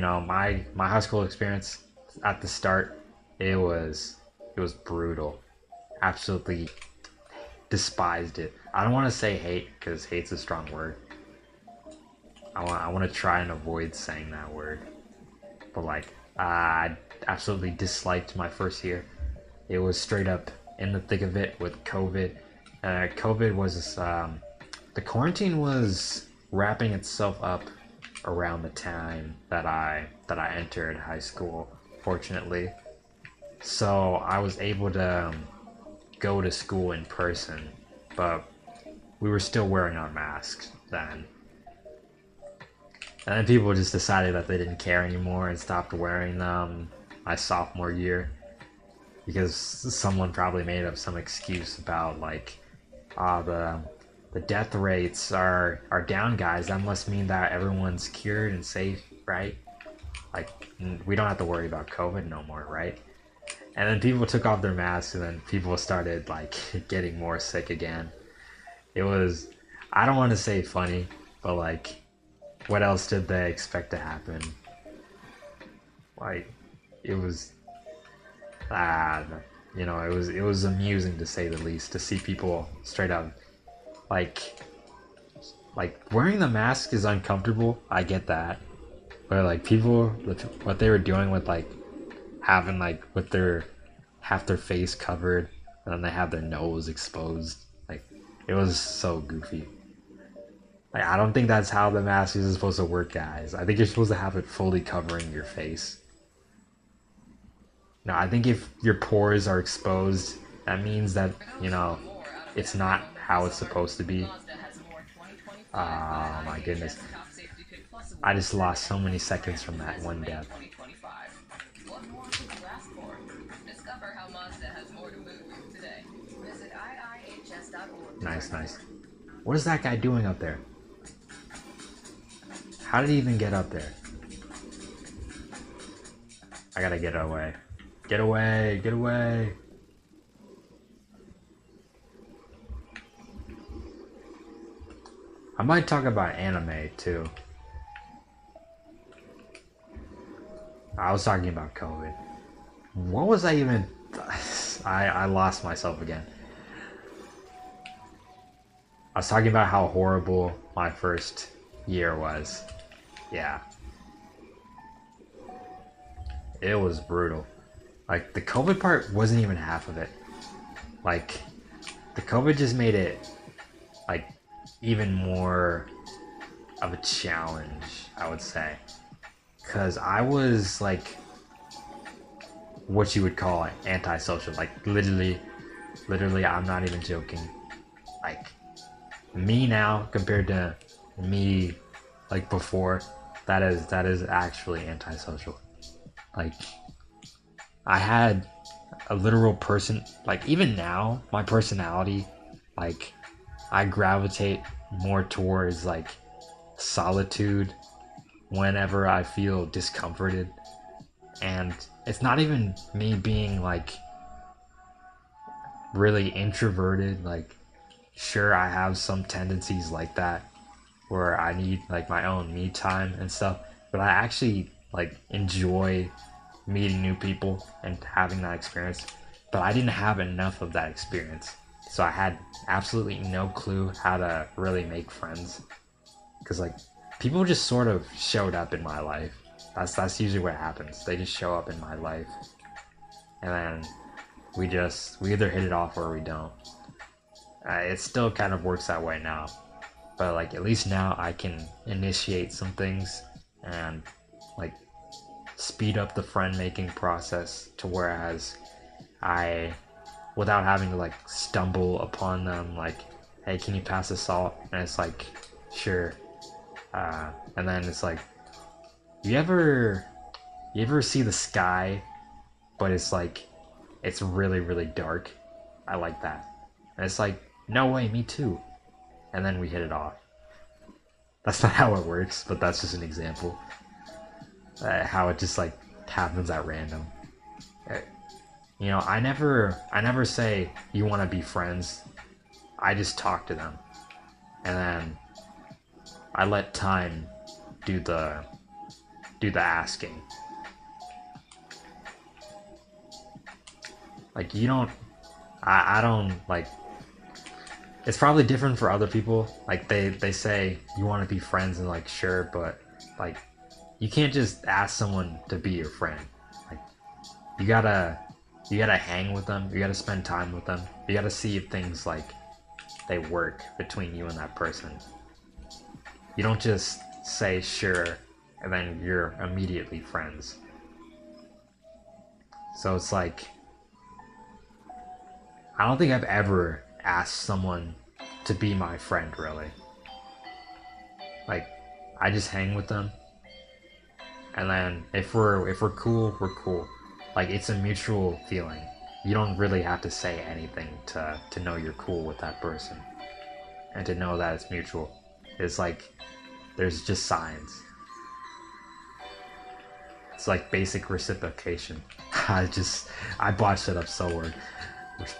My high school experience at the start, it was brutal. Absolutely despised it. I don't want to say hate because hate's a strong word. I want to try and avoid saying that word. But like, I absolutely disliked my first year. It was straight up in the thick of it with COVID. COVID was the quarantine was wrapping itself up around the time that I entered high school. Fortunately, so I was able to go to school in person, but we were still wearing our masks then. And then people just decided that they didn't care anymore and stopped wearing them my sophomore year because someone probably made up some excuse about like, the death rates are down, guys. That must mean that everyone's cured and safe, right? Like we don't have to worry about COVID no more, right? And then people took off their masks, and then people started like getting more sick again. It was, I don't want to say funny, but like, what else did they expect to happen? Like, it was, ah, it was amusing to say the least to see people straight up like wearing the mask is uncomfortable. I get that, but like people, what they were doing with like having like with their half their face covered and then they have their nose exposed, like it was so goofy. Like I don't think that's how the mask is supposed to work, guys. I think you're supposed to have it fully covering your face. No, I think if your pores are exposed, that means that it's not how it's supposed to be. Oh my goodness. I just lost so many seconds from that one death. Nice, nice. What is that guy doing up there? How did he even get up there? I gotta get away. Get away, get away. I might talk about anime too. I was talking about COVID. What was I even? I lost myself again. I was talking about how horrible my first year was. Yeah, it was brutal. Like the COVID part wasn't even half of it. Like the COVID just made it like even more of a challenge, I would say. Cause I was like what you would call antisocial. Like literally, I'm not even joking. Like me now compared to me like before, that is actually antisocial. Like I had a literal person, like even now my personality, like I gravitate more towards like solitude whenever I feel discomforted. And it's not even me being like really introverted. Like sure, I have some tendencies like that where I need like my own me time and stuff, but I actually like enjoy meeting new people and having that experience. But I didn't have enough of that experience, so I had absolutely no clue how to really make friends. Because like people just sort of showed up in my life. That's usually what happens. They just show up in my life, and then we either hit it off or we don't. It still kind of works that way now, but like at least now I can initiate some things and like speed up the friend making process to whereas I, without having to like stumble upon them, like, hey, can you pass the salt? And it's like, sure. And then it's like, you ever see the sky, but it's like, it's really, really dark. I like that. And it's like, no way, me too. And then we hit it off. That's not how it works, but that's just an example. How it just like happens at random. Uh, I never say you want to be friends. I just talk to them, and then I let time do do the asking. Like, you don't, I don't, like, it's probably different for other people. Like, they say you want to be friends, and like, sure, but like, you can't just ask someone to be your friend. Like, you gotta hang with them, you gotta spend time with them, you gotta see if things like they work between you and that person. You don't just say sure and then you're immediately friends. So it's like, I don't think I've ever asked someone to be my friend, really. Like, I just hang with them, and then if we're cool, we're cool. Like, it's a mutual feeling. You don't really have to say anything to know you're cool with that person, and to know that it's mutual. It's like, there's just signs. It's like basic reciprocation. I botched it up so word.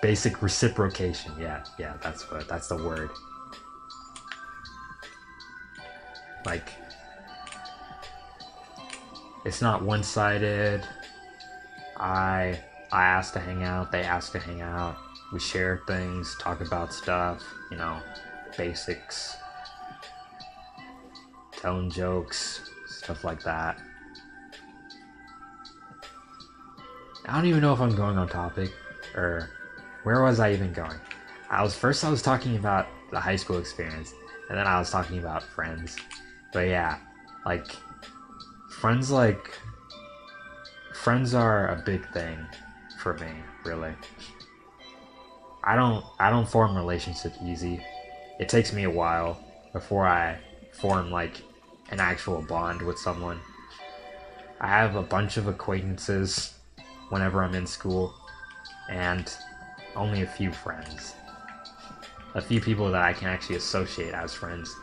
Basic reciprocation. Yeah, that's the word. Like, it's not one-sided. I ask to hang out, they ask to hang out. We share things, talk about stuff, basics, telling jokes, stuff like that. I don't even know if I'm going on topic, or where was I even going? I was talking about the high school experience, and then I was talking about friends. But yeah, like, friends are a big thing for me, really. I don't form relationships easy. It takes me a while before I form like an actual bond with someone. I have a bunch of acquaintances whenever I'm in school, and only a few friends. A few people that I can actually associate as friends.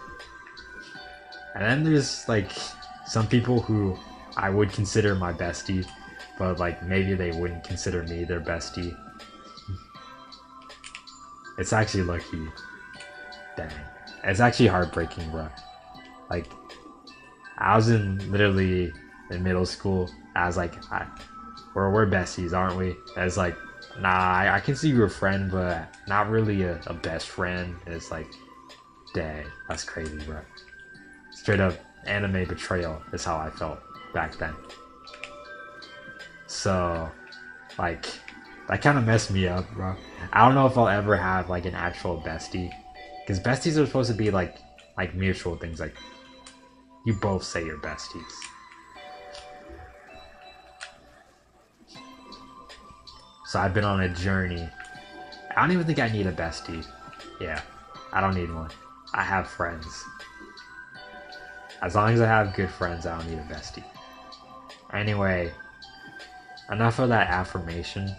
And then there's like some people who I would consider my bestie, but like maybe they wouldn't consider me their bestie. It's actually lucky. Dang. It's actually heartbreaking, bro. Like, I was literally in middle school. I was like, we're besties, aren't we? I was like, nah, I consider you a friend, but not really a best friend. And it's like, dang, that's crazy, bro. Straight up anime betrayal is how I felt back then. So, like, that kind of messed me up, bro. I don't know if I'll ever have like an actual bestie, because besties are supposed to be like mutual things. Like, you both say you're besties. So I've been on a journey. I don't even think I need a bestie. Yeah, I don't need one. I have friends. As long as I have good friends, I don't need a bestie. Anyway, enough of that affirmation.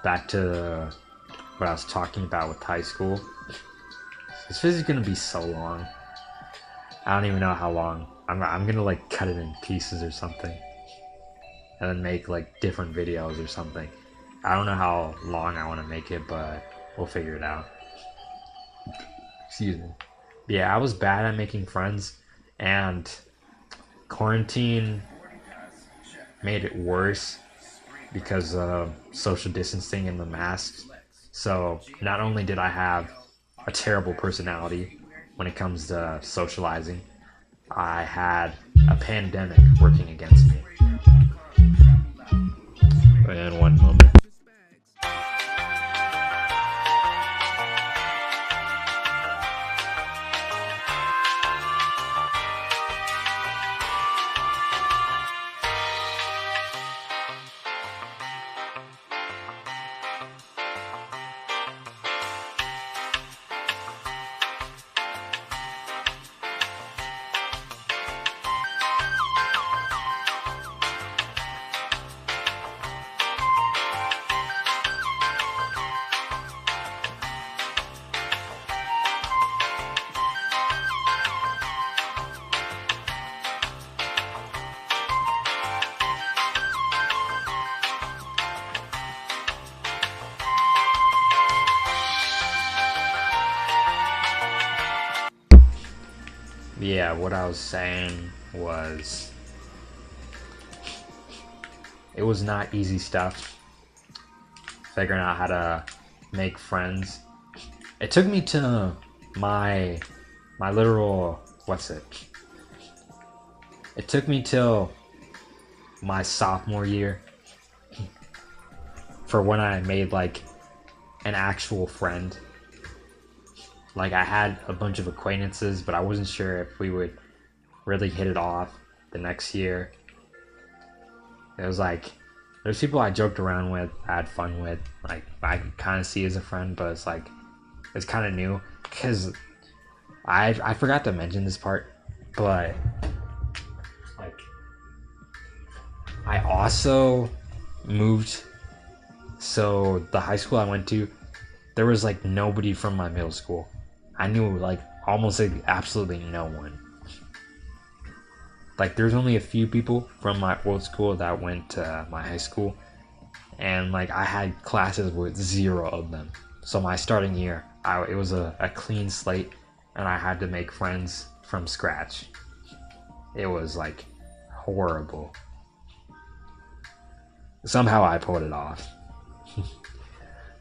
Back to what I was talking about with high school. This video is gonna be so long. I don't even know how long. I'm gonna like cut it in pieces or something, and then make like different videos or something. I don't know how long I want to make it, but we'll figure it out. Excuse me. Yeah, I was bad at making friends, and quarantine made it worse because of social distancing and the masks. So not only did I have a terrible personality when it comes to socializing, I had a pandemic working against me. And one moment. Yeah, what I was saying was, it was not easy stuff. Figuring out how to make friends. It took me to my literal, what's it? It took me till my sophomore year for when I made like an actual friend. Like I had a bunch of acquaintances, but I wasn't sure if we would really hit it off the next year. It was like there's people I joked around with, I had fun with, like I could kind of see as a friend, but it's like it's kind of new because I forgot to mention this part, but like I also moved. So the high school I went to, there was like nobody from my middle school. I knew like almost like absolutely no one. Like there's only a few people from my old school that went to my high school, and like I had classes with 0 of them. So my starting year, it was a clean slate, and I had to make friends from scratch. It was like horrible. Somehow I pulled it off.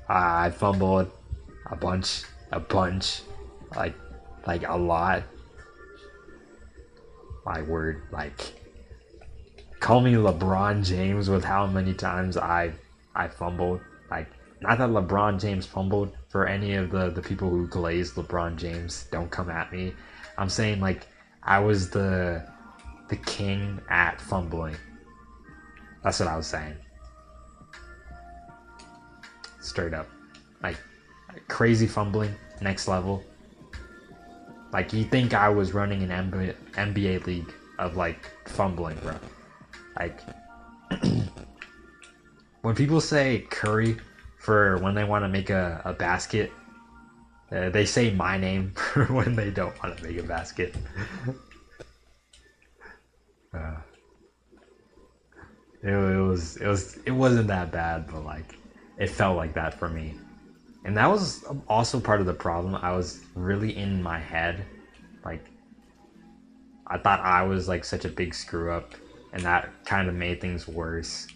I fumbled a bunch, like a lot. My word, like call me LeBron James with how many times I fumbled. Like not that LeBron James fumbled. For any of the people who glazed LeBron James, don't come at me. I'm saying like I was the king at fumbling. That's what I was saying. Straight up, like crazy fumbling, next level. Like you think I was running an NBA league of like fumbling, bro. Like when people say Curry for when they want to make a basket, they say my name for when they don't want to make a basket. It wasn't that bad, but like it felt like that for me. And that was also part of the problem. I was really in my head. Like, I thought I was like such a big screw up, and that kind of made things worse.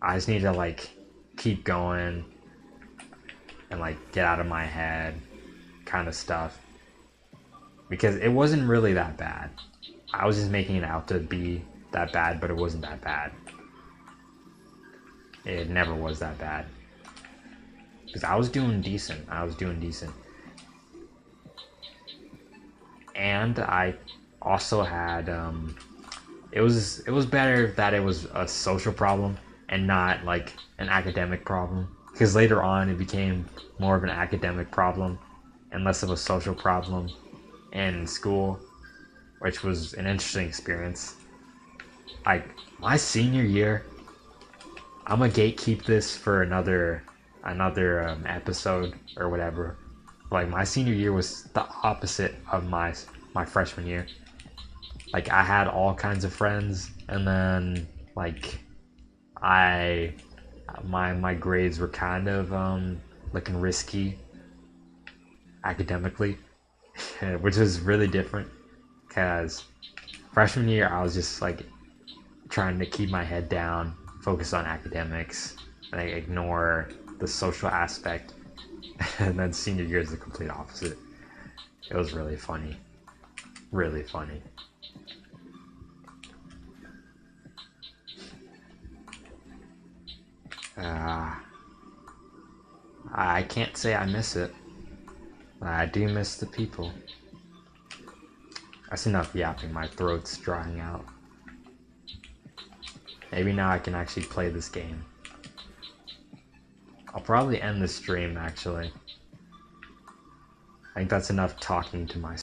I just need to like keep going and like get out of my head kind of stuff. Because it wasn't really that bad. I was just making it out to be that bad, but it wasn't that bad. It never was that bad. Because I was doing decent. And I also had it was better that it was a social problem and not like an academic problem, because later on it became more of an academic problem and less of a social problem in school, which was an interesting experience. Like my senior year, I'm gonna gatekeep this for another episode or whatever. Like my senior year was the opposite of my freshman year. Like I had all kinds of friends, and then like my grades were kind of looking risky academically, which was really different. Because freshman year I was just like trying to keep my head down, focus on academics, and I ignore the social aspect. And then senior year is the complete opposite. It was really funny. Really funny. I can't say I miss it. I do miss the people. That's enough yapping, my throat's drying out. Maybe now I can actually play this game. I'll probably end the stream, actually. I think that's enough talking to myself.